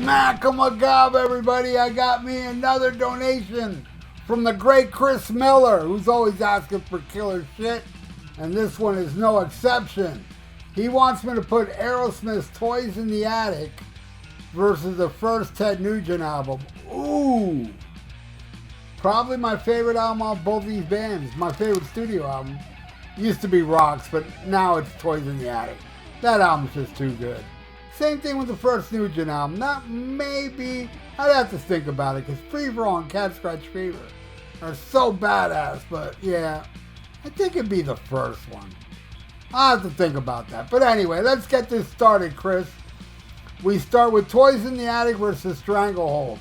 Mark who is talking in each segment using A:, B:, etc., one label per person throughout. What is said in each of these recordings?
A: Smack 'em a gob, everybody. I got me another donation from the great Chris Miller, who's always asking for killer shit, and this one is no exception. He wants me to put Aerosmith's Toys in the Attic versus the first Ted Nugent album. Ooh. Probably my favorite album of both these bands. My favorite studio album. Used to be Rocks, but now it's Toys in the Attic. That album's just too good. Same thing with the first Nugent album. Not maybe. I'd have to think about it, because Free For All and Cat Scratch Fever are so badass, but yeah, I think it'd be the first one. I'll have to think about that. But anyway, let's get this started, Chris. We start with Toys in the Attic versus Stranglehold.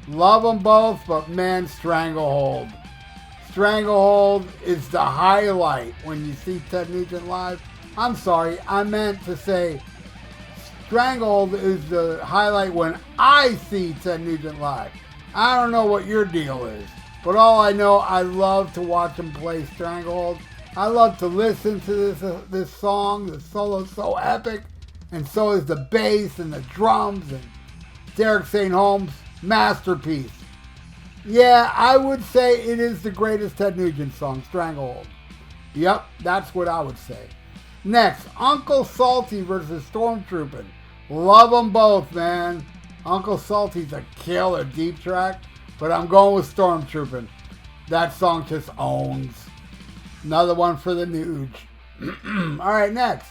A: Love them both, but man, Stranglehold. Stranglehold is the highlight when you see Ted Nugent live. I'm sorry, I meant to say Stranglehold is the highlight when I see Ted Nugent live. I don't know what your deal is, but all I know, I love to watch him play Stranglehold. I love to listen to this song. The solo's so epic, and so is the bass and the drums, and Derek St. Holmes, masterpiece. Yeah, I would say it is the greatest Ted Nugent song, Stranglehold. Yep, that's what I would say. Next, Uncle Salty versus Stormtroopin'. Love them both, man. Uncle Salty's a killer deep track, but I'm going with Stormtroopin'. That song just owns. Another one for the Nuge. Alright, next.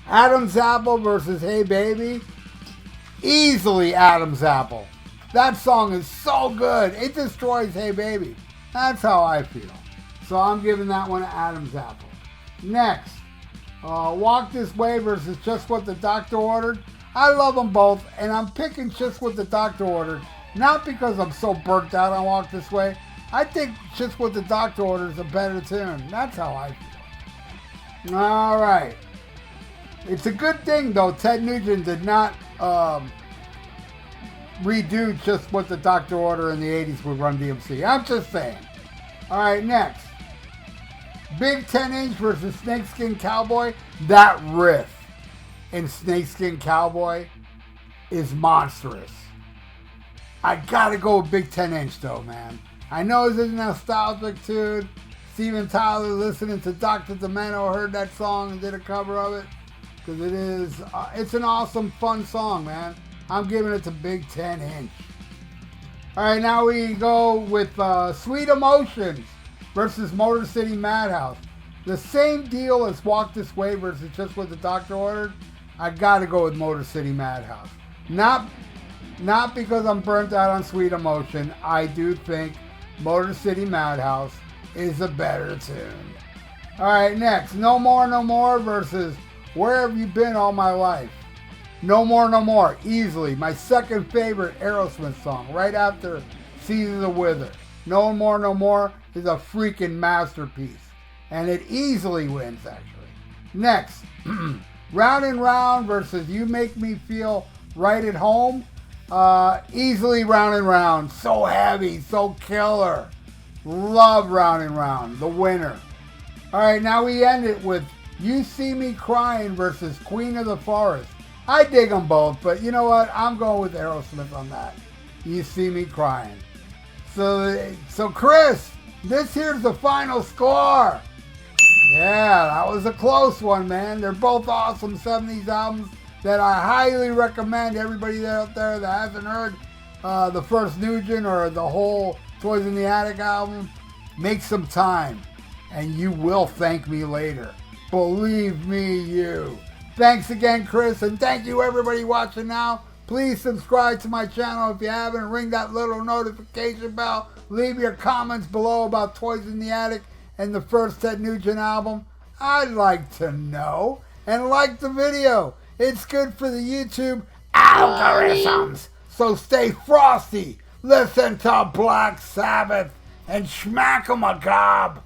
A: Adam's Apple versus Hey Baby. Easily Adam's Apple. That song is so good. It destroys Hey Baby. That's how I feel. So I'm giving that one to Adam's Apple. Next, Walk This Way versus Just What the Doctor Ordered. I love them both, and I'm picking Just What the Doctor Ordered, not because I'm so burnt out on Walk This Way. I think Just What the Doctor Ordered is a better tune. That's how I feel. All right. It's a good thing, though, Ted Nugent did not redo Just What the Doctor Ordered in the 80s with Run DMC. I'm just saying. All right, next. Big 10-inch versus Snakeskin Cowboy. That riff in Snakeskin Cowboy is monstrous. I gotta go with Big 10-inch though, man. I know this is nostalgic too. Steven Tyler listening to Dr. Demento heard that song and did a cover of it. Because it is, it's an awesome, fun song, man. I'm giving it to Big 10-inch. Alright, now we go with Sweet Emotions versus Motor City Madhouse. The same deal as Walk This Way versus Just What the Doctor Ordered. I gotta go with Motor City Madhouse. Not because I'm burnt out on Sweet Emotion. I do think Motor City Madhouse is a better tune. Alright, next. No More, No More versus Where Have You Been All My Life? No More, No More. Easily. My second favorite Aerosmith song. Right after Seasons of Wither. No More, No More is a freaking masterpiece. And it easily wins, actually. Next. Round and Round versus You Make Me Feel Right at Home. Easily Round and Round. So heavy, so killer. Love Round and Round. The winner. Alright, now we end it with You See Me Crying versus Queen of the Forest. I dig them both, but you know what? I'm going with Aerosmith on that. You See Me Crying. So Chris, this here's the final score. Yeah, that was a close one, man. They're both awesome 70s albums that I highly recommend everybody out there that hasn't heard the first Nugent or the whole Toys in the Attic album. Make some time, and you will thank me later. Believe me, you. Thanks again, Chris, and thank you everybody watching now. Please subscribe to my channel if you haven't. Ring that little notification bell. Leave your comments below about Toys in the Attic and the first Ted Nugent album. I'd like to know. And like the video. It's good for the YouTube algorithms. So stay frosty. Listen to Black Sabbath and smack 'em a gob.